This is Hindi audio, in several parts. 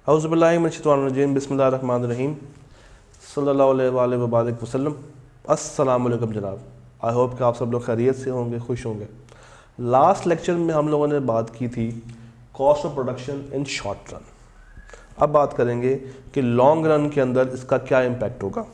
औज़ुबिल्लाहिमिनश्शैतानिर्रजीम बिस्मिल्लाहिर्रहमानिर्रहीम सल्लल्लाहु अलैहि वसल्लम। अस्सलाम वालेकुम जनाब। आई होप कि आप सब लोग खैरियत से होंगे, खुश होंगे। लास्ट लेक्चर में हम लोगों ने बात की थी cost of production in short run. अब बात करेंगे कि लॉन्ग रन के अंदर इसका क्या इम्पैक्ट होगा।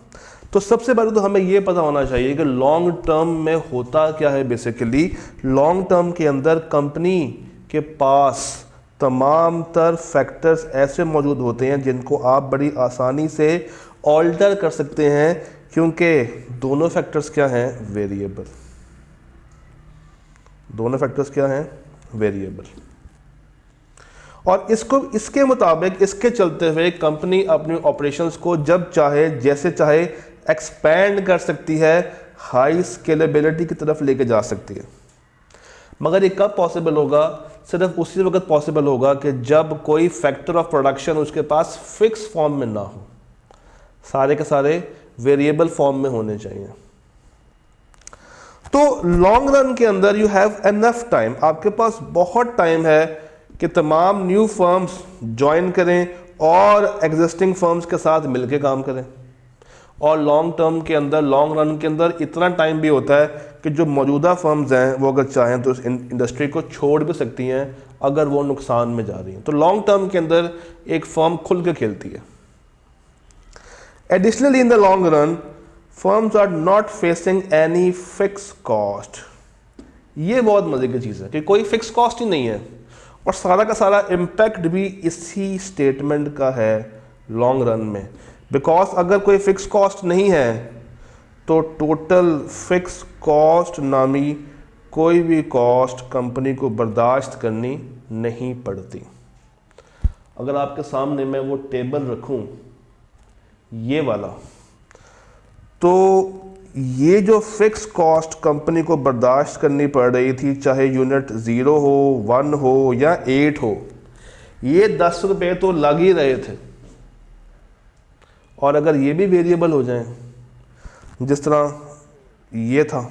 तो सबसे पहले तो हमें ये पता होना चाहिए कि लॉन्ग टर्म में होता क्या है। बेसिकली लॉन्ग टर्म के अंदर कंपनी के पास तमाम तर फैक्टर्स ऐसे मौजूद होते हैं जिनको आप बड़ी आसानी से ऑल्टर कर सकते हैं, क्योंकि दोनों फैक्टर्स क्या हैं, वेरिएबल। दोनों फैक्टर्स क्या हैं, वेरिएबल। और इसके मुताबिक, इसके चलते हुए कंपनी अपनी ऑपरेशंस को जब चाहे जैसे चाहे एक्सपैंड कर सकती है, हाई स्केलेबिलिटी की तरफ लेके जा सकती है। मगर ये कब पॉसिबल होगा? सिर्फ उसी वक्त पॉसिबल होगा कि जब कोई फैक्टर ऑफ प्रोडक्शन उसके पास फिक्स फॉर्म में ना हो, सारे के सारे वेरिएबल फॉर्म में होने चाहिए। तो लॉन्ग रन के अंदर यू हैव एनफ टाइम, आपके पास बहुत टाइम है कि तमाम न्यू फर्म्स ज्वाइन करें और एग्जिस्टिंग फर्म्स के साथ मिलकर काम करें। और लॉन्ग टर्म के अंदर, लॉन्ग रन के अंदर इतना टाइम भी होता है कि जो मौजूदा फर्म्स हैं वो अगर चाहें तो इस इंडस्ट्री को छोड़ भी सकती हैं अगर वो नुकसान में जा रही हैं। तो लॉन्ग टर्म के अंदर एक फर्म खुल के खेलती है। Additionally in the long run firms are not facing any fix cost. ये बहुत मजे की चीज़ है कि कोई फिक्स कॉस्ट ही नहीं है और सारा का सारा इम्पैक्ट भी इसी स्टेटमेंट का है लॉन्ग रन में। बिकॉज अगर कोई फिक्स कॉस्ट नहीं है तो टोटल फिक्स कॉस्ट नामी कोई भी कॉस्ट कंपनी को बर्दाश्त करनी नहीं पड़ती। अगर आपके सामने मैं वो टेबल रखूं, ये वाला, तो ये जो फिक्स कॉस्ट कंपनी को बर्दाश्त करनी पड़ रही थी, चाहे यूनिट 0 हो, 1 हो या 8 हो, ये 10 रुपये तो लग ही रहे थे। और अगर ये भी वेरिएबल हो जाए जिस तरह ये था,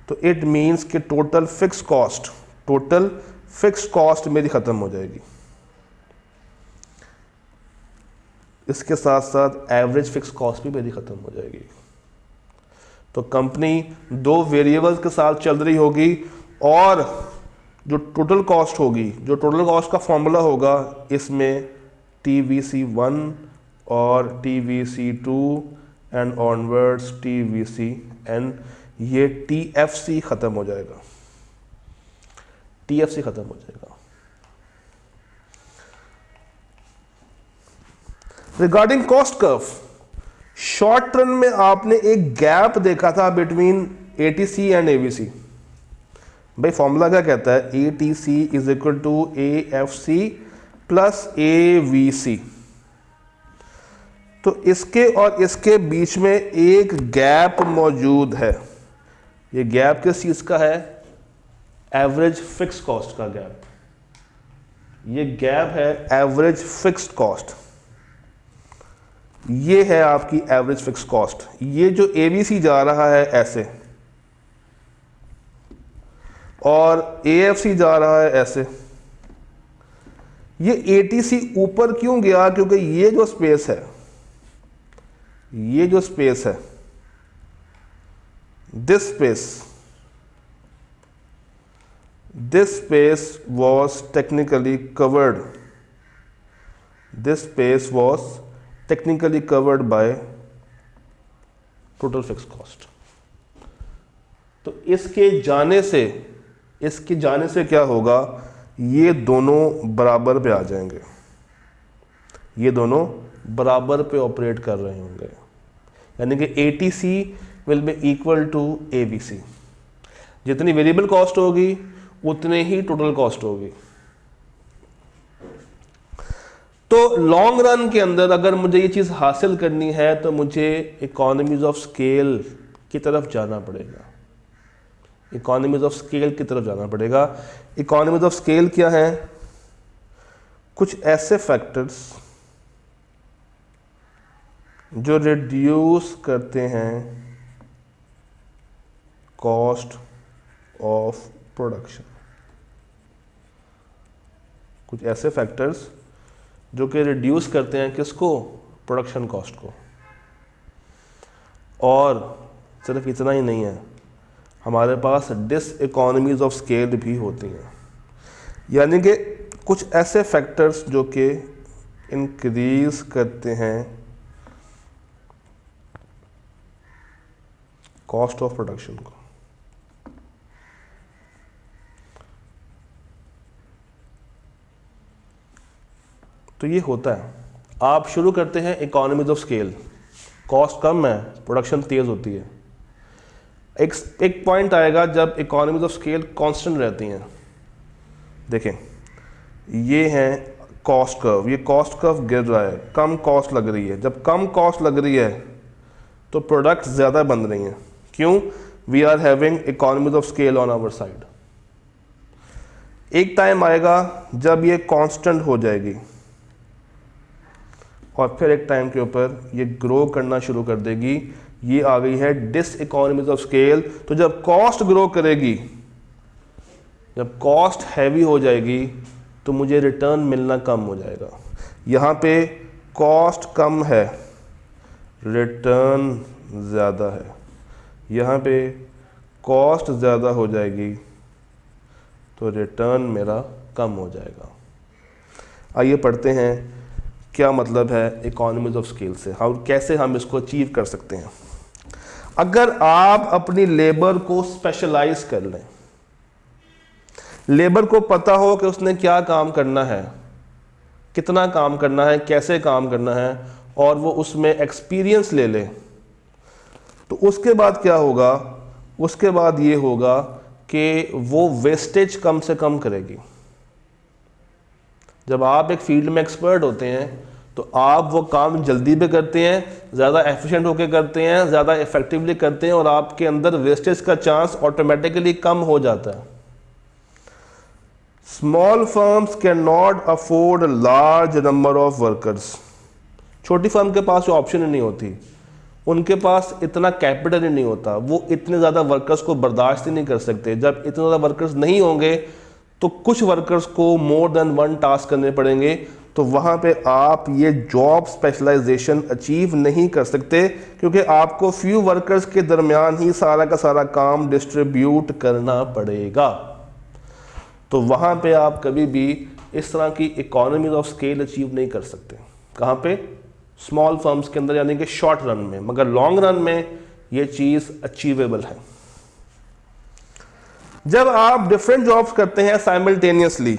तो इट मीन्स कि टोटल फिक्स कॉस्ट मेरी ख़त्म हो जाएगी। इसके साथ साथ एवरेज फिक्स कॉस्ट भी मेरी ख़त्म हो जाएगी। तो कंपनी दो वेरिएबल्स के साथ चल रही होगी और जो टोटल कॉस्ट होगी, जो टोटल कॉस्ट का फॉर्मूला होगा, इसमें TVC1 और TVC2 एंड ऑनवर्ड्स TVCN, ये TFC ख़त्म हो जाएगा। TFC ख़त्म हो जाएगा। Regarding cost curve, short run में आपने एक गैप देखा था बिटवीन ATC एंड ABC। भाई फॉर्मूला क्या कहता है? ATC is equal to AFC plus AVC। तो इसके और इसके बीच में एक गैप मौजूद है। ये गैप किस चीज का है? एवरेज फिक्स कॉस्ट का गैप। ये गैप है एवरेज फिक्स्ड कॉस्ट। ये है आपकी एवरेज फिक्स कॉस्ट। ये जो ABC जा रहा है ऐसे और AFC जा रहा है ऐसे। ये ATC ऊपर क्यों गया? क्योंकि ये जो स्पेस है, this space was technically covered. This space was technically covered by total fixed cost. तो इसके जाने से क्या होगा? ये दोनों बराबर पे आ जाएंगे। ये दोनों बराबर पे ऑपरेट कर रहे होंगे, यानी कि ATC will be equal to ABC। जितनी वेरिएबल कॉस्ट होगी उतने ही टोटल कॉस्ट होगी। तो लॉन्ग रन के अंदर अगर मुझे ये चीज़ हासिल करनी है तो मुझे इकोनॉमीज ऑफ स्केल की तरफ जाना पड़ेगा। इकोनॉमीज ऑफ स्केल की तरफ जाना पड़ेगा। इकोनॉमीज ऑफ स्केल क्या है? कुछ ऐसे फैक्टर्स जो रिड्यूस करते हैं कॉस्ट ऑफ प्रोडक्शन। कुछ ऐसे फैक्टर्स जो कि रिड्यूस करते हैं किसको, प्रोडक्शन कॉस्ट को। और सिर्फ इतना ही नहीं है, हमारे पास डिसइकोनॉमीज ऑफ स्केल भी होती हैं, यानी कि कुछ ऐसे फैक्टर्स जो कि इंक्रीज करते हैं कॉस्ट ऑफ प्रोडक्शन को। तो ये होता है, आप शुरू करते हैं इकोनॉमीज ऑफ स्केल, कॉस्ट कम है, प्रोडक्शन तेज होती है। एक पॉइंट आएगा जब इकोनॉमीज ऑफ स्केल कांस्टेंट रहती हैं। देखें, ये है कॉस्ट कर्व, ये कॉस्ट कर्व गिर रहा है, कम कॉस्ट लग रही है। जब कम कॉस्ट लग रही है तो प्रोडक्ट ज़्यादा बन रही हैं। क्यों? We are having economies of scale on our side. एक टाइम आएगा जब ये कांस्टेंट हो जाएगी और फिर एक टाइम के ऊपर ये ग्रो करना शुरू कर देगी। ये आ गई है डिसइकोनॉमीज ऑफ स्केल। तो जब कॉस्ट ग्रो करेगी, जब कॉस्ट हैवी हो जाएगी, तो मुझे रिटर्न मिलना कम हो जाएगा। यहाँ पे कॉस्ट कम है, रिटर्न ज़्यादा है। यहाँ पे कॉस्ट ज़्यादा हो जाएगी तो रिटर्न मेरा कम हो जाएगा। आइए पढ़ते हैं क्या मतलब है इकोनॉमीज ऑफ स्केल से, कैसे हम इसको अचीव कर सकते हैं। अगर आप अपनी लेबर को स्पेशलाइज कर लें, लेबर को पता हो कि उसने क्या काम करना है, कितना काम करना है, कैसे काम करना है, और वो उसमें एक्सपीरियंस ले ले, तो उसके बाद क्या होगा? उसके बाद ये होगा कि वो वेस्टेज कम से कम करेगी। जब आप एक फील्ड में एक्सपर्ट होते हैं तो आप वो काम जल्दी भी करते हैं, ज़्यादा एफिशिएंट होकर करते हैं, ज़्यादा इफेक्टिवली करते हैं, और आपके अंदर वेस्टेज का चांस ऑटोमेटिकली कम हो जाता है। Small firms can not afford large number of workers. छोटी फर्म के पास ऑप्शन ही नहीं होती, उनके पास इतना कैपिटल ही नहीं होता, वो इतने ज़्यादा वर्कर्स को बर्दाश्त ही नहीं कर सकते। जब इतने ज़्यादा वर्कर्स नहीं होंगे तो कुछ वर्कर्स को मोर देन वन टास्क करने पड़ेंगे, तो वहाँ पे आप ये जॉब स्पेशलाइजेशन अचीव नहीं कर सकते, क्योंकि आपको फ्यू वर्कर्स के दरमियान ही सारा का सारा काम डिस्ट्रीब्यूट करना पड़ेगा। तो वहाँ पे आप कभी भी इस तरह की इकोनॉमीज ऑफ स्केल अचीव नहीं कर सकते। कहाँ पे? स्मॉल फर्म्स के अंदर, यानी कि शॉर्ट रन में। मगर लॉन्ग रन में ये चीज़ अचीवेबल है। जब आप डिफरेंट जॉब्स करते हैं साइमल्टेनियसली,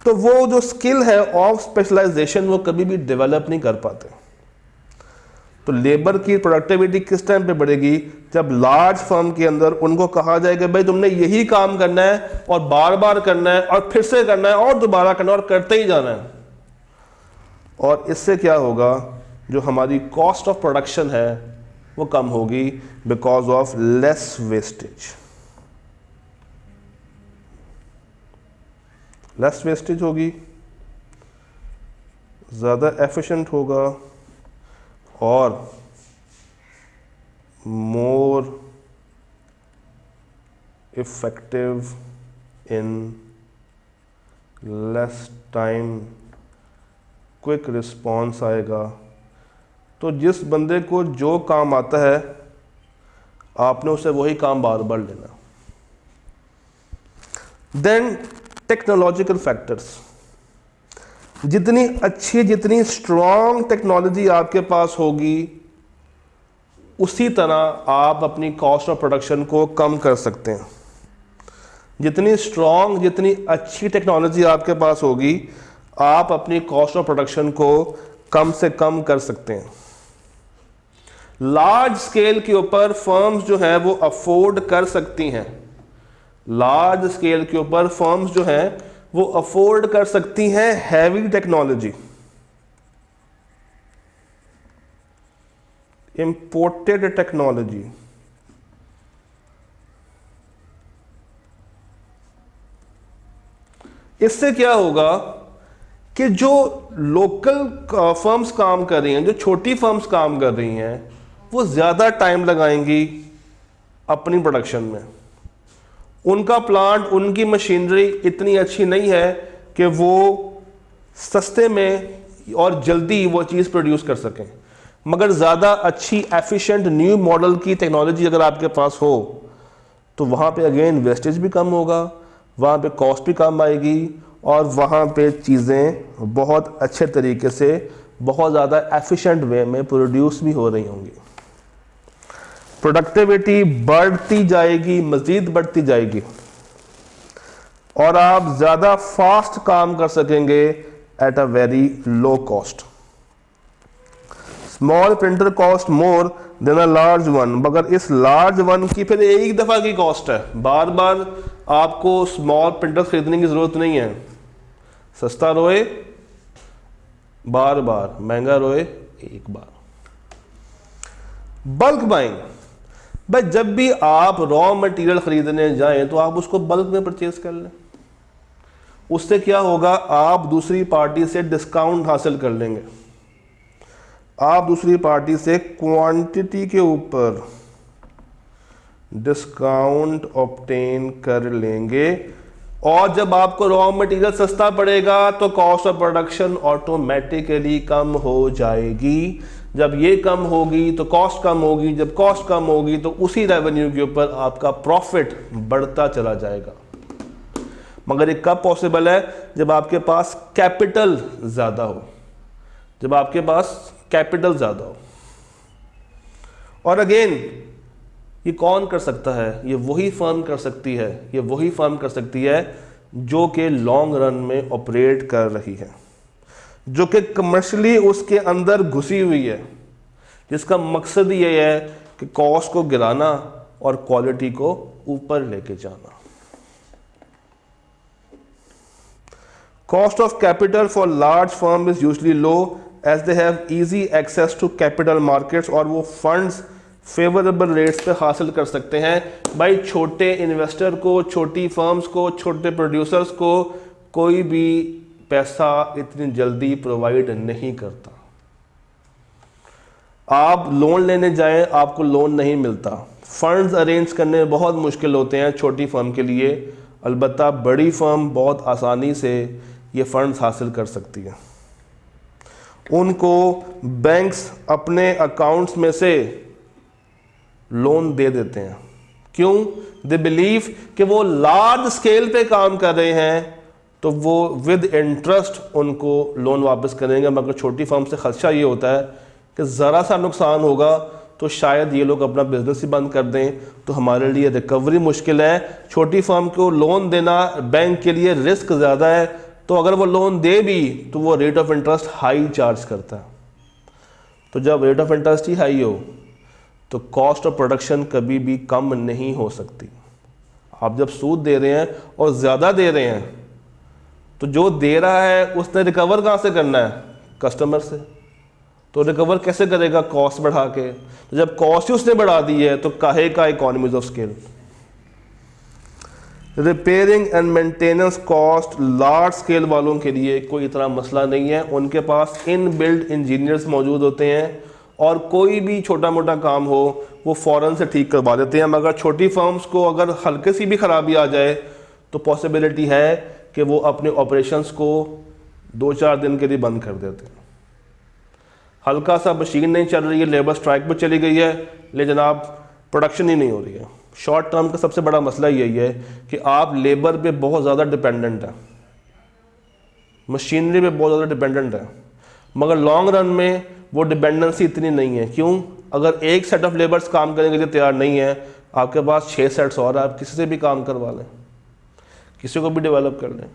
तो वो जो स्किल है ऑफ स्पेशलाइजेशन वो कभी भी डेवलप नहीं कर पाते। तो लेबर की प्रोडक्टिविटी किस टाइम पे बढ़ेगी? जब लार्ज फर्म के अंदर उनको कहा जाएगा भाई तुमने यही काम करना है और बार बार करना है और फिर से करना है और दोबारा करना है और करते ही जाना है। और इससे क्या होगा? जो हमारी कॉस्ट ऑफ प्रोडक्शन है वो कम होगी because of less wastage. Less wastage होगी, ज़्यादा एफिशिएंट होगा और more effective in less time, quick response आएगा। तो जिस बंदे को जो काम आता है आपने उसे वही काम बार बार लेना। देन टेक्नोलॉजिकल फैक्टर्स, जितनी अच्छी जितनी स्ट्रॉन्ग टेक्नोलॉजी आपके पास होगी उसी तरह आप अपनी कॉस्ट ऑफ प्रोडक्शन को कम कर सकते हैं। जितनी स्ट्रॉन्ग जितनी अच्छी टेक्नोलॉजी आपके पास होगी आप अपनी कॉस्ट ऑफ प्रोडक्शन को कम से कम कर सकते हैं। लार्ज स्केल के ऊपर फर्म्स जो हैं वो अफोर्ड कर सकती हैं। लार्ज स्केल के ऊपर फर्म्स जो हैं वो अफोर्ड कर सकती हैं हैवी टेक्नोलॉजी, इंपोर्टेड टेक्नोलॉजी। इससे क्या होगा कि जो लोकल फर्म्स काम कर रही हैं, जो छोटी फर्म्स काम कर रही हैं, वो ज़्यादा टाइम लगाएंगी अपनी प्रोडक्शन में। उनका प्लांट, उनकी मशीनरी इतनी अच्छी नहीं है कि वो सस्ते में और जल्दी वो चीज़ प्रोड्यूस कर सकें। मगर ज़्यादा अच्छी एफिशिएंट न्यू मॉडल की टेक्नोलॉजी अगर आपके पास हो तो वहाँ पे अगेन वेस्टेज भी कम होगा, वहाँ पे कॉस्ट भी कम आएगी और वहाँ पे चीज़ें बहुत अच्छे तरीके से बहुत ज़्यादा एफिशिएंट वे में प्रोड्यूस भी हो रही होंगी। प्रोडक्टिविटी बढ़ती जाएगी, मज़ीद बढ़ती जाएगी और आप ज़्यादा फास्ट काम कर सकेंगे at a very low cost. Small printer cost more than a large one, मगर इस लार्ज वन की फिर एक दफ़ा की कॉस्ट है, बार बार आपको स्मॉल प्रिंटर खरीदने की ज़रूरत नहीं है। सस्ता रोए बार बार, महंगा रोए एक बार। बल्क बाइंग, भाई जब भी आप रॉ मटेरियल खरीदने जाएं तो आप उसको बल्क में परचेज कर लें। उससे क्या होगा, आप दूसरी पार्टी से डिस्काउंट हासिल कर लेंगे, आप दूसरी पार्टी से क्वांटिटी के ऊपर डिस्काउंट ऑब्टेन कर लेंगे और जब आपको रॉ मटेरियल सस्ता पड़ेगा तो कॉस्ट ऑफ प्रोडक्शन ऑटोमेटिकली कम हो जाएगी। जब ये कम होगी तो कॉस्ट कम होगी, जब कॉस्ट कम होगी तो उसी रेवेन्यू के ऊपर आपका प्रॉफिट बढ़ता चला जाएगा। मगर ये कब पॉसिबल है, जब आपके पास कैपिटल ज़्यादा हो, जब आपके पास कैपिटल ज़्यादा हो। और अगेन ये कौन कर सकता है, ये वही फर्म कर सकती है, ये वही फर्म कर सकती है जो कि लॉन्ग रन में ऑपरेट कर रही है, जो कि कमर्शियली उसके अंदर घुसी हुई है, जिसका मकसद ये है कि कॉस्ट को गिराना और क्वालिटी को ऊपर लेके जाना। Cost of capital for large firm is usually low as they have easy access to capital markets, और वो फंड्स फेवरेबल रेट्स पे हासिल कर सकते हैं। भाई छोटे इन्वेस्टर को, छोटी फर्म्स को, छोटे प्रोड्यूसर्स को कोई भी पैसा इतनी जल्दी प्रोवाइड नहीं करता। आप लोन लेने जाएं, आपको लोन नहीं मिलता, फंड्स अरेंज करने बहुत मुश्किल होते हैं छोटी फर्म के लिए। अलबत्ता बड़ी फर्म बहुत आसानी से ये फंड्स हासिल कर सकती है। उनको बैंक्स अपने अकाउंट्स में से लोन दे देते हैं। क्यों? दे बिलीव कि वो लार्ज स्केल पे काम कर रहे हैं तो वो विद इंटरेस्ट उनको लोन वापस करेंगे। मगर छोटी फर्म से खदशा ये होता है कि ज़रा सा नुकसान होगा तो शायद ये लोग अपना बिजनेस ही बंद कर दें, तो हमारे लिए रिकवरी मुश्किल है। छोटी फर्म को लोन देना बैंक के लिए रिस्क ज़्यादा है, तो अगर वो लोन दे भी तो वो rate of interest high charge करता है। तो जब rate of interest he high हो तो कॉस्ट ऑफ प्रोडक्शन कभी भी कम नहीं हो सकती। आप जब सूद दे रहे हैं और ज़्यादा दे रहे हैं तो जो दे रहा है उसने रिकवर कहाँ से करना है? कस्टमर से। तो रिकवर कैसे करेगा? कॉस्ट बढ़ा के। तो जब कॉस्ट ही उसने बढ़ा दी है तो काहे का economies of scale. Repairing and maintenance cost large scale वालों के लिए कोई इतना मसला नहीं है, उनके पास इन बिल्ड इंजीनियर्स मौजूद होते हैं और कोई भी छोटा मोटा काम हो वो फ़ौरन से ठीक करवा देते हैं। मगर छोटी फर्म्स को अगर हल्के सी भी खराबी आ जाए तो पॉसिबिलिटी है कि वो अपने ऑपरेशंस को 2-4 दिन के लिए बंद कर देते हैं। हल्का सा मशीन नहीं चल रही है, लेबर स्ट्राइक पर चली गई है, ले जनाब प्रोडक्शन ही नहीं हो रही है। शॉर्ट टर्म का सबसे बड़ा मसला यही है कि आप लेबर पे बहुत ज़्यादा डिपेंडेंट है, मशीनरी पे बहुत ज़्यादा डिपेंडेंट है। मगर लॉन्ग रन में वो डिपेंडेंसी इतनी नहीं है। क्यों? अगर एक सेट ऑफ लेबर्स काम करने के लिए तैयार नहीं है, आपके पास 6 सेट्स और, आप किसी से भी काम करवा लें, किसी को भी डेवलप कर लें।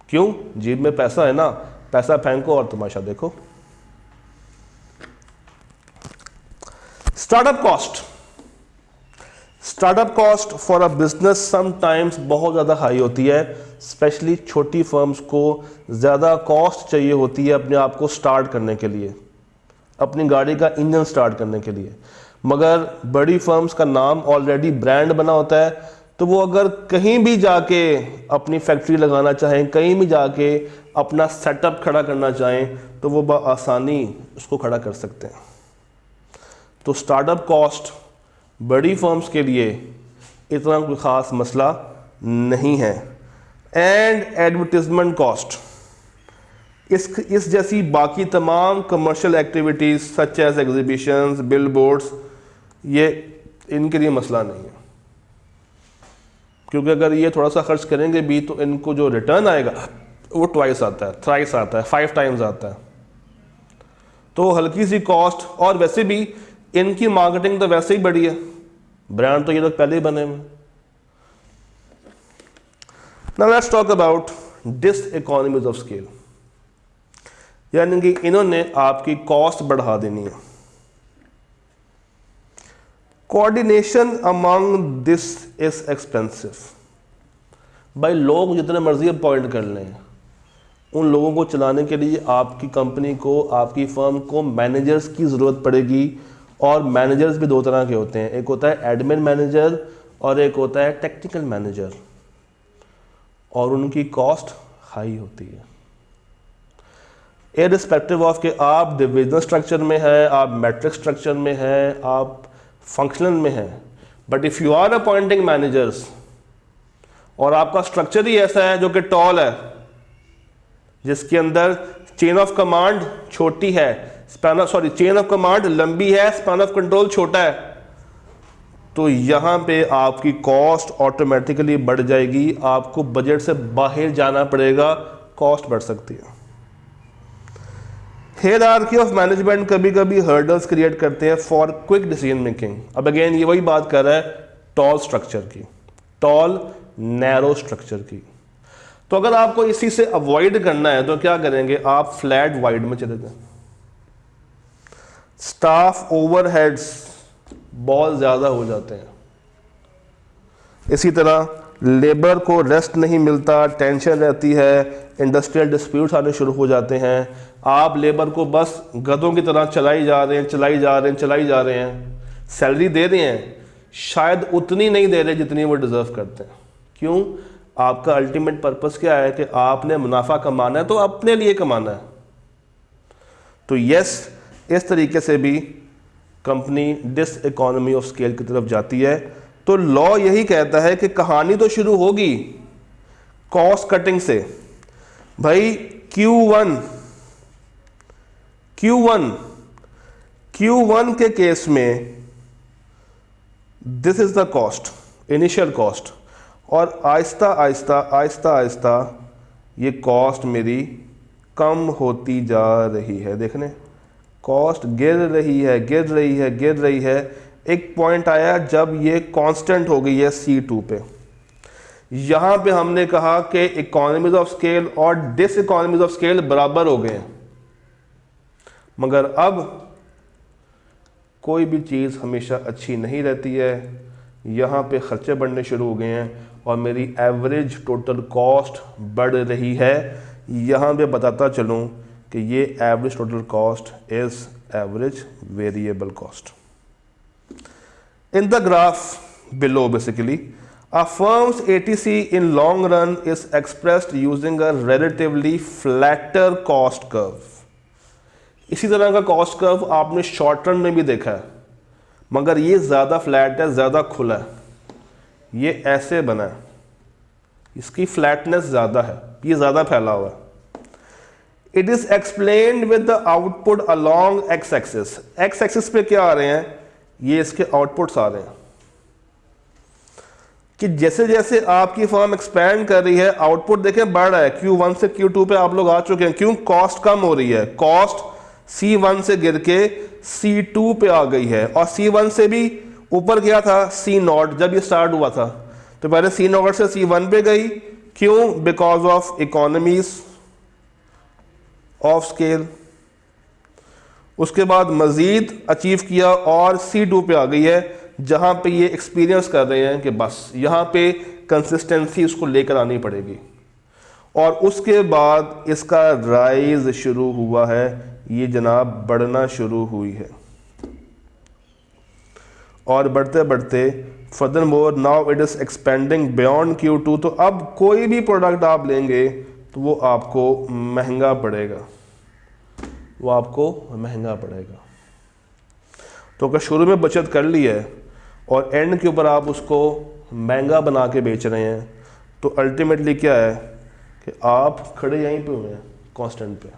क्यों? जेब में पैसा है ना, पैसा फेंको और तमाशा देखो। Startup cost, startup cost for a business sometimes बहुत ज़्यादा हाई होती है। स्पेशली छोटी फर्म्स को ज़्यादा कॉस्ट चाहिए होती है अपने आप को स्टार्ट करने के लिए, अपनी गाड़ी का इंजन स्टार्ट करने के लिए। मगर बड़ी फर्म्स का नाम ऑलरेडी ब्रांड बना होता है, तो वो अगर कहीं भी जाके अपनी फैक्ट्री लगाना चाहें, कहीं भी जाके अपना सेटअप खड़ा करना चाहें तो वो बआसानी उसको खड़ा कर सकते हैं। तो स्टार्टअप कॉस्ट बड़ी फर्म्स के लिए इतना कोई ख़ास मसला नहीं है। एंड एडवर्टीजमेंट कॉस्ट, इस जैसी बाकी तमाम commercial activities such as exhibitions, billboards, ये इनके लिए मसला नहीं है, क्योंकि अगर ये थोड़ा सा खर्च करेंगे भी तो इनको जो रिटर्न आएगा वो ट्वाइस आता है, थ्राइस आता है, 5 टाइम्स आता है। तो हल्की सी कॉस्ट, और वैसे भी इनकी मार्केटिंग तो वैसे ही बड़ी है, ब्रांड तो ये लोग पहले ही बने हुए। Now let's talk about diseconomies of scale, यानी कि इन्होंने आपकी कॉस्ट बढ़ा देनी है। Coordination among this is expensive. भाई लोग जितने मर्जी अपॉइंट कर लें, उन लोगों को चलाने के लिए आपकी कंपनी को, आपकी फर्म को मैनेजर्स की ज़रूरत पड़ेगी। और मैनेजर्स भी दो तरह के होते हैं, एक होता है एडमिन मैनेजर और एक होता है टेक्निकल मैनेजर, और उनकी कॉस्ट हाई होती है। इररिस्पेक्टिव ऑफ कि आप डिविजनल स्ट्रक्चर में है, आप मैट्रिक स्ट्रक्चर में है, आप फंक्शनल में है, but if you are appointing managers और आपका स्ट्रक्चर ही ऐसा है जो कि टॉल है, जिसके अंदर चेन ऑफ कमांड छोटी है, चेन ऑफ कमांड लंबी है, स्पैन ऑफ कंट्रोल छोटा है, तो यहाँ पे आपकी कॉस्ट ऑटोमेटिकली बढ़ जाएगी, आपको बजट से बाहर जाना पड़ेगा, कॉस्ट बढ़ सकती है। हायरार्की ऑफ मैनेजमेंट कभी कभी हर्डल्स क्रिएट करते हैं फॉर क्विक डिसीजन मेकिंग। अब अगेन ये वही बात कर रहा है टॉल स्ट्रक्चर की, टॉल नैरो स्ट्रक्चर की। तो अगर आपको इसी से अवॉइड करना है तो क्या करेंगे, आप फ्लैट वाइड में चले जाएं। स्टाफ ओवरहेड्स बहुत ज़्यादा हो जाते हैं, इसी तरह लेबर को रेस्ट नहीं मिलता, टेंशन रहती है, इंडस्ट्रियल डिस्प्यूट्स आने शुरू हो जाते हैं। आप लेबर को बस गधों की तरह चलाई जा रहे हैं, सैलरी दे रहे हैं, शायद उतनी नहीं दे रहे जितनी वो डिज़र्व करते हैं। क्यों? आपका अल्टीमेट पर्पस क्या है कि आपने मुनाफा कमाना है, तो अपने लिए कमाना है। तो यस, इस तरीके से भी कंपनी डिसइकोनॉमी ऑफ स्केल की तरफ जाती है। तो लॉ यही कहता है कि कहानी तो शुरू होगी कॉस्ट कटिंग से। भाई Q1 के केस में this is the cost, initial cost, और आहिस्ता आहिस्ता ये कॉस्ट मेरी कम होती जा रही है। देखने कॉस्ट गिर रही है। एक पॉइंट आया जब ये कांस्टेंट हो गई है C2 पे। यहाँ पे हमने कहा कि इकोनॉमीज ऑफ स्केल और डिसइकोनॉमीज ऑफ स्केल बराबर हो गए हैं, मगर अब कोई भी चीज़ हमेशा अच्छी नहीं रहती है। यहाँ पे खर्चे बढ़ने शुरू हो गए हैं और मेरी एवरेज टोटल कॉस्ट बढ़ रही है। यहाँ पे बताता चलूँ कि ये average total cost is average variable cost. In the graph below, basically, a firm's ATC in long run is expressed using a relatively flatter cost curve. इसी तरह का कॉस्ट कर्व आपने शॉर्ट टर्म में भी देखा है, मगर ये ज़्यादा फ्लैट है, ज़्यादा खुला है। ये ऐसे बना है, इसकी फ्लैटनेस ज़्यादा है, ये ज़्यादा फैला हुआ है। It is explained with the output along x axis. X axis पे क्या आ रहे हैं, ये इसके आउटपुट्स आ रहे हैं कि जैसे जैसे आपकी फर्म एक्सपैंड कर रही है, आउटपुट देखें बढ़ रहा है। Q1 से Q2 पे आप लोग आ चुके हैं। क्यों? कॉस्ट कम हो रही है। कॉस्ट C1 से गिर के C2 पे आ गई है, और C1 से भी ऊपर गया था C0 जब ये स्टार्ट हुआ था, तो पहले C0 से C1 पे गई। क्यों? Because of economies of scale. उसके बाद मज़ीद अचीव किया और C2 पे आ गई है, जहाँ पे ये एक्सपीरियंस कर रहे हैं कि बस यहाँ पे कंसिस्टेंसी उसको लेकर आनी पड़ेगी। और उसके बाद इसका राइज शुरू हुआ है, ये जनाब बढ़ना शुरू हुई है, और बढ़ते बढ़ते furthermore now it is expanding beyond Q2। तो अब कोई भी प्रोडक्ट आप लेंगे तो वो आपको महंगा पड़ेगा, तो अगर शुरू में बचत कर ली है और एंड के ऊपर आप उसको महंगा बना के बेच रहे हैं, तो अल्टीमेटली क्या है कि आप खड़े यहीं पे हुए हैं, कांस्टेंट पे।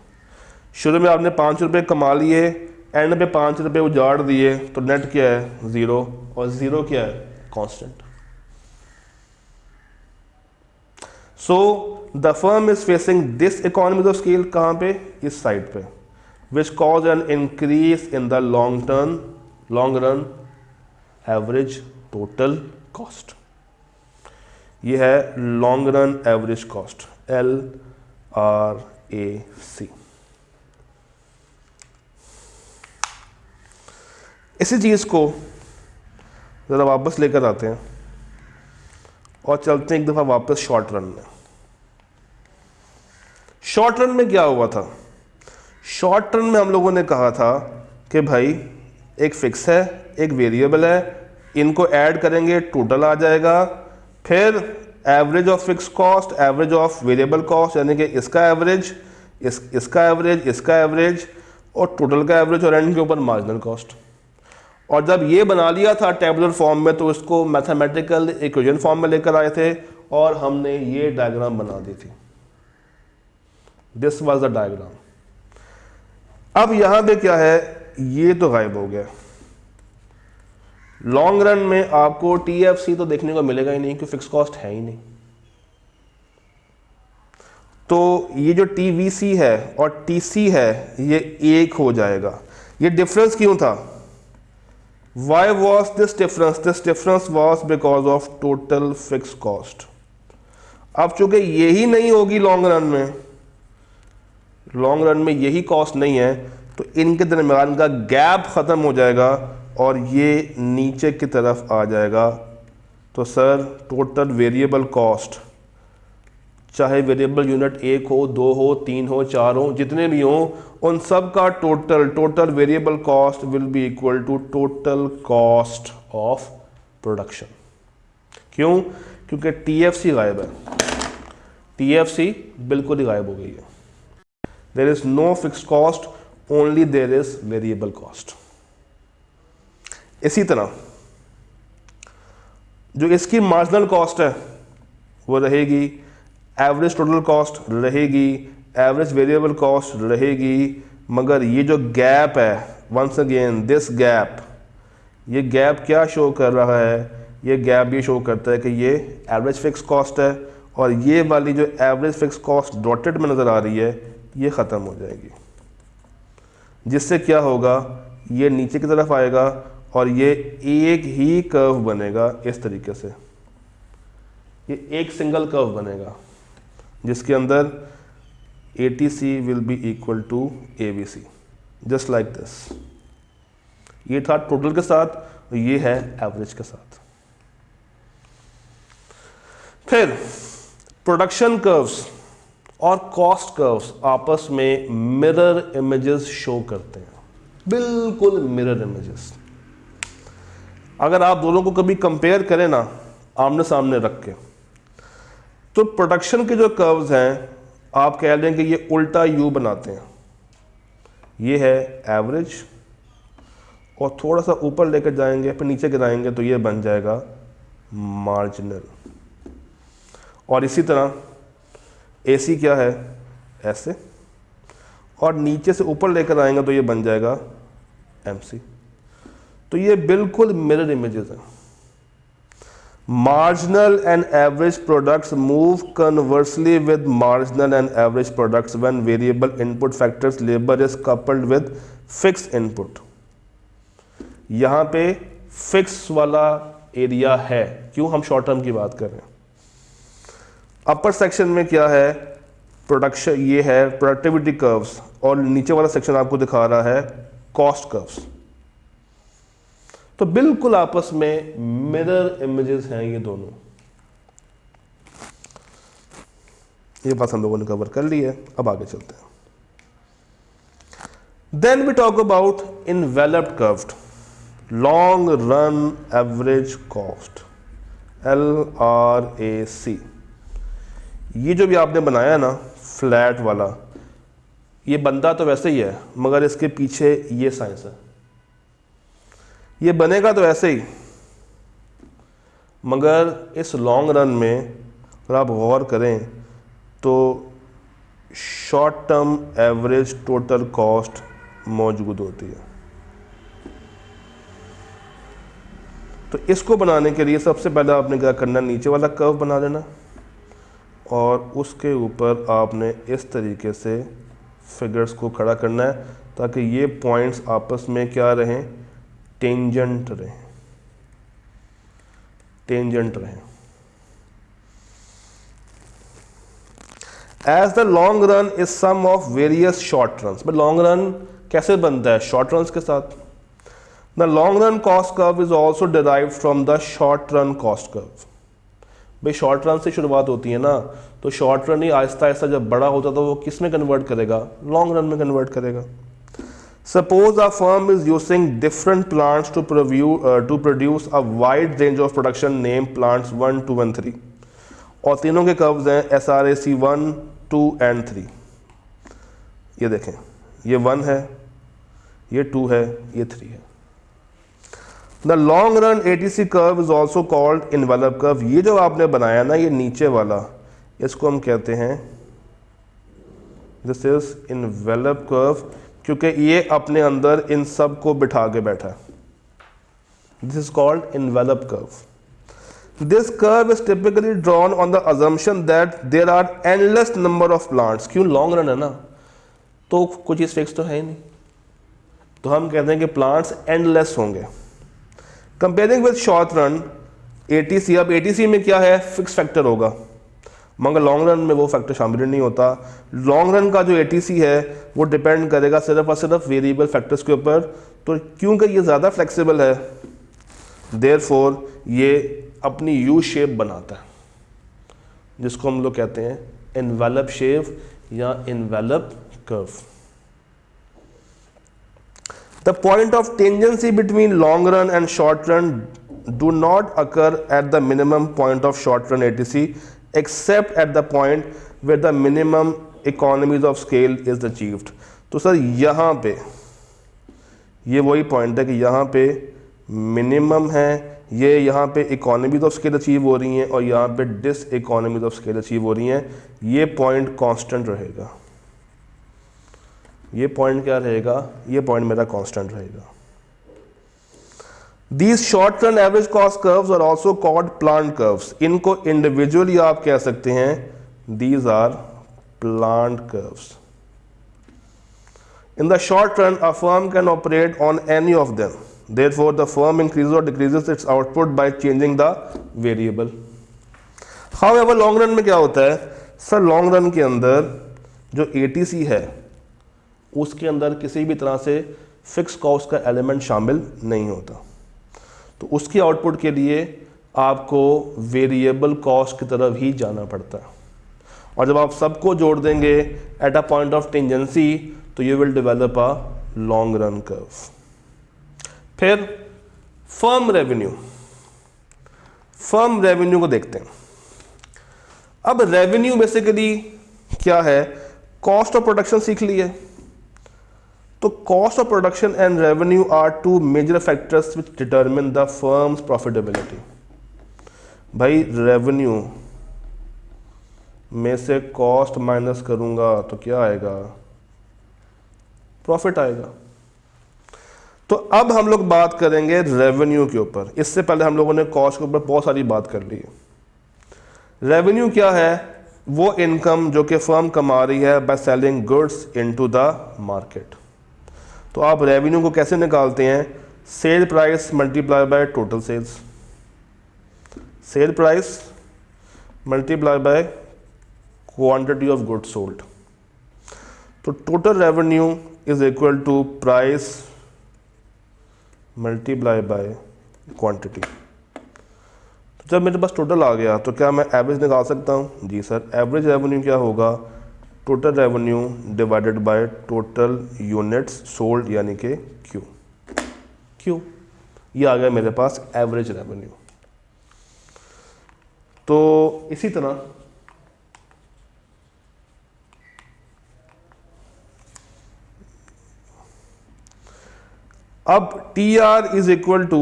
शुरू में आपने 5 रुपये कमा लिए, एंड पे 5 रुपये उजाड़ दिए, तो नेट क्या है 0, और 0 क्या है constant. So the firm is facing this economies of scale, कहाँ पे, इस साइड पे, which cause an increase in the long run average total cost. ये है long run average cost, LRAC। इसी चीज को जरा वापस लेकर आते हैं और चलते हैं एक दफा वापस शॉर्ट रन में। शॉर्ट रन में क्या हुआ था? शॉर्ट रन में हम लोगों ने कहा था कि भाई एक फिक्स है, एक वेरिएबल है, इनको ऐड करेंगे टोटल आ जाएगा, फिर average of fix cost, average of variable cost, यानी कि इसका एवरेज, इसका एवरेज, इसका एवरेज, और टोटल का एवरेज, और एंड के ऊपर मार्जिनल कॉस्ट। और जब ये बना लिया था टेबुलर फॉर्म में, तो इसको मैथमेटिकल इक्वेशन फॉर्म में लेकर आए थे और हमने ये डायग्राम बना दी थी। This was the diagram. अब यहां पे क्या है, ये तो गायब हो गया। लॉन्ग रन में आपको TFC तो देखने को मिलेगा ही नहीं, क्योंकि फिक्स कॉस्ट है ही नहीं। तो ये जो TVC है और TC है, ये एक हो जाएगा। ये डिफरेंस क्यों था? Why was this difference? This difference was because of total fixed cost. अब चूंकि यही नहीं होगी लॉन्ग रन में, लॉन्ग रन में यही कॉस्ट नहीं है, तो इनके दरमियान का गैप खत्म हो जाएगा और ये नीचे की तरफ आ जाएगा। तो सर टोटल वेरिएबल कॉस्ट, चाहे वेरिएबल यूनिट 1 हो, 2 हो, 3 हो, 4 हो, जितने भी हो, उन सब का total variable cost will be equal to total cost of production. क्यों? क्योंकि TFC गायब है। TFC बिल्कुल ही गायब हो गई है। There is no fixed cost, only there is variable cost. इसी तरह जो इसकी मार्जिनल कॉस्ट है वो रहेगी, एवरेज टोटल कॉस्ट रहेगी, एवरेज वेरिएबल कॉस्ट रहेगी, मगर ये जो गैप है, वंस अगेन दिस गैप, ये गैप क्या शो कर रहा है? ये गैप ये शो करता है कि ये एवरेज फिक्स कॉस्ट है, और ये वाली जो एवरेज फिक्स कॉस्ट डॉटेड में नज़र आ रही है, ये ख़त्म हो जाएगी। जिससे क्या होगा, ये नीचे की तरफ आएगा और ये एक ही कर्व बनेगा इस तरीके से। ये एक सिंगल कर्व बनेगा जिसके अंदर ATC will be equal to ABC, just like this. ये था टोटल के साथ, ये है एवरेज के साथ। फिर प्रोडक्शन कर्व्स और कॉस्ट कर्व्स आपस में मिरर इमेजेस शो करते हैं, बिल्कुल मिरर इमेजेस। अगर आप दोनों को कभी कंपेयर करें ना आमने सामने रख के, तो प्रोडक्शन के जो कर्व्स हैं, आप कह लें कि ये उल्टा U बनाते हैं। ये है एवरेज, और थोड़ा सा ऊपर लेकर जाएंगे, फिर नीचे गिराएंगे, तो ये बन जाएगा मार्जिनल। और इसी तरह AC क्या है, ऐसे, और नीचे से ऊपर लेकर आएंगे तो ये बन जाएगा MC। तो ये बिल्कुल मिरर इमेजेस हैं। Marginal and average products move conversely with marginal and average products when variable input factors labor is coupled with fixed input. यहाँ पे फिक्स वाला एरिया है, क्यों? हम शॉर्ट टर्म की बात कर रहे हैं। अपर सेक्शन में क्या है, प्रोडक्शन, ये है प्रोडक्टिविटी कर्व्स, और नीचे वाला सेक्शन आपको दिखा रहा है कॉस्ट कर्व्स। तो बिल्कुल आपस में मिरर इमेजेस हैं ये दोनों। ये बात हम लोगों ने कवर कर ली है, अब आगे चलते हैं। Then we talk about enveloped curved long run average cost, LRAC। ये जो भी आपने बनाया ना फ्लैट वाला, ये बंदा तो वैसे ही है, मगर इसके पीछे ये साइंस है। ये बनेगा तो ऐसे ही, मगर इस लॉन्ग रन में अगर आप गौर करें तो short term average total cost मौजूद होती है। तो इसको बनाने के लिए सबसे पहले आपने क्या करना, नीचे वाला कर्व बना लेना और उसके ऊपर आपने इस तरीके से फिगर्स को खड़ा करना है ताकि ये पॉइंट्स आपस में क्या रहें, टेंजेंट रहें, टेंजेंट रहें। As the long run is sum of various short run. भाई लॉन्ग रन कैसे बनता है, शॉर्ट रन के साथ। The long run cost curve is also derived from the short run cost curve. भाई शॉर्ट रन से शुरुआत होती है ना, तो शॉर्ट रन ही आहिस्ता आहिस्ता जब बड़ा होता तो वो किस में कन्वर्ट करेगा, लॉन्ग रन में कन्वर्ट करेगा। Suppose a firm is using different plants to produce a wide range of production, name plants 1, 2 and 3, और तीनों के कर्व्स हैं SRAC 1, 2 and 3। ये देखें, ये 1 है, ये 2 है, ये 3 है। The long run ATC curve is also called envelope curve. ये जो आपने बनाया ना, ये नीचे वाला, इसको हम कहते हैं दिस इज इनवेलप कर्व, क्योंकि ये अपने अंदर इन सब को बिठा के बैठा है। This is called envelope curve. This curve is typically drawn on the assumption that there are endless number of plants. क्यों, लॉन्ग रन है ना, तो कुछ चीज फिक्स तो है ही नहीं, तो हम कहते हैं कि प्लांट्स एंडलेस होंगे। Comparing with short run ATC, अब ATC में क्या है, फिक्स फैक्टर होगा, मगर लॉन्ग रन में वो फैक्टर शामिल नहीं होता। लॉन्ग रन का जो ATC है वो डिपेंड करेगा सिर्फ और सिर्फ वेरिएबल फैक्टर्स के ऊपर। तो क्योंकि ये ज़्यादा फ्लेक्सिबल है, देयरफॉर ये अपनी यू शेप बनाता है, जिसको हम लोग कहते हैं इनवेलप शेप या envelope curve. The point of tangency between long run and short run do not occur at the minimum point of short run ATC except at the point where the minimum economies of scale is achieved। तो सर यहाँ पे ये वही पॉइंट है कि यहाँ पे मिनिमम है, ये यहाँ पे इकोनॉमीज ऑफ स्केल अचीव हो रही हैं और यहाँ पे diseconomies of scale achieve हो रही हैं। ये पॉइंट कांस्टेंट रहेगा, ये पॉइंट क्या रहेगा, ये पॉइंट मेरा कांस्टेंट रहेगा। These short run average cost curves are also called plant curves। इनको इंडिविजुअली आप कह सकते हैं these are plant curves। In the short run a firm can operate on any of them, therefore the firm increases or decreases its output by changing the variable। However long run में क्या होता है सर, लॉन्ग रन के अंदर जो ATC है उसके अंदर किसी भी तरह से फिक्स कॉस्ट का एलिमेंट शामिल नहीं होता, तो उसकी आउटपुट के लिए आपको वेरिएबल कॉस्ट की तरफ ही जाना पड़ता है। और जब आप सबको जोड़ देंगे at a point of tangency तो you will develop a long run curve. फिर फर्म रेवेन्यू, फर्म रेवेन्यू को देखते हैं। अब रेवेन्यू बेसिकली क्या है, कॉस्ट ऑफ प्रोडक्शन सीख ली है, तो cost of production and revenue are two major factors which determine the firm's profitability. भाई रेवेन्यू में से कॉस्ट माइनस करूंगा तो क्या आएगा, प्रॉफिट आएगा। तो अब हम लोग बात करेंगे रेवेन्यू के ऊपर। इससे पहले हम लोगों ने कॉस्ट के ऊपर बहुत सारी बात कर ली है। रेवेन्यू क्या है, वो इनकम जो कि फर्म कमा रही है by selling goods into the market. तो आप रेवेन्यू को कैसे निकालते हैं, sell price multiply by total sales, sell price multiply by quantity of goods sold. तो total revenue is equal to price multiply by quantity. तो जब मेरे पास टोटल आ गया तो क्या मैं एवरेज निकाल सकता हूँ, जी सर। एवरेज रेवेन्यू क्या होगा, total revenue divided by total units sold यानी कि क्यू। क्यू ये आ गया मेरे पास एवरेज रेवेन्यू। तो इसी तरह अब TR is equal to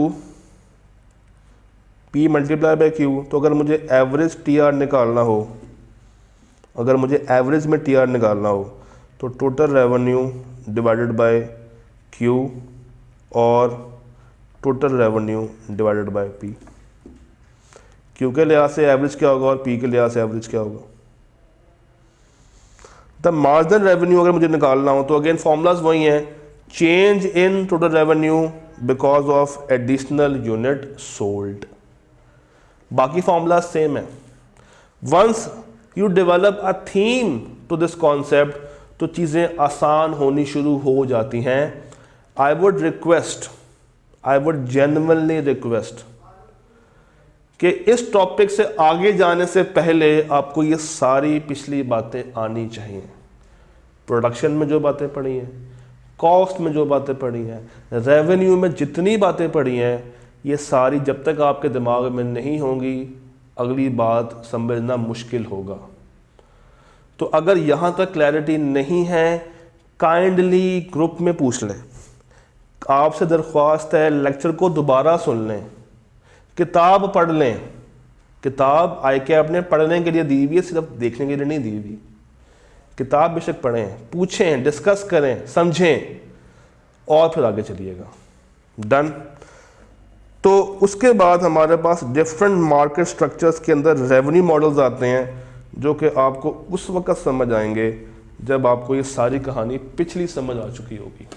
P multiply by Q। तो अगर मुझे एवरेज TR निकालना हो, अगर मुझे एवरेज में टी आर निकालना हो तो total revenue divided by Q और total revenue divided by P. Q के लिहाज से एवरेज क्या होगा और पी के लिहाज से एवरेज क्या होगा। द मार्जिनल रेवेन्यू अगर मुझे निकालना हो तो अगेन फॉर्मूलाज वही हैं, change in total revenue because of additional unit sold. बाकी फॉर्मूला सेम है। Once you develop a theme to this concept तो चीज़ें आसान होनी शुरू हो जाती हैं। आई वुड जेन्युइनली रिक्वेस्ट कि इस टॉपिक से आगे जाने से पहले आपको ये सारी पिछली बातें आनी चाहिए। प्रोडक्शन में जो बातें पढ़ी हैं, कॉस्ट में जो बातें पढ़ी हैं, रेवेन्यू में जितनी बातें पढ़ी हैं, ये सारी जब तक आपके दिमाग में नहीं होंगी अगली बात समझना मुश्किल होगा। तो अगर यहाँ तक क्लैरिटी नहीं है काइंडली ग्रुप में पूछ लें। आपसे दरख्वास्त है लेक्चर को दोबारा सुन लें, किताब पढ़ लें। किताब ICAP ने पढ़ने के लिए दी हुई है, सिर्फ देखने के लिए नहीं दी हुई। किताब बेशक पढ़ें, पूछें, डिस्कस करें, समझें और फिर आगे चलिएगा। डन। तो उसके बाद हमारे पास डिफरेंट मार्केट स्ट्रक्चर्स के अंदर रेवेन्यू मॉडल्स आते हैं जो कि आपको उस वक्त समझ आएंगे जब आपको ये सारी कहानी पिछली समझ आ चुकी होगी।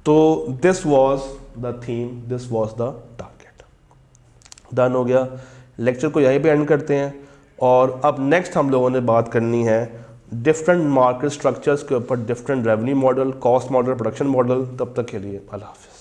तो this was the theme, this was the target. Done हो गया। लेक्चर को यहीं पे एंड करते हैं और अब नेक्स्ट हम लोगों ने बात करनी है डिफरेंट मार्केट स्ट्रक्चर्स के ऊपर, different revenue model, cost model, production model. तब तक के लिए अल्लाह हाफिज़।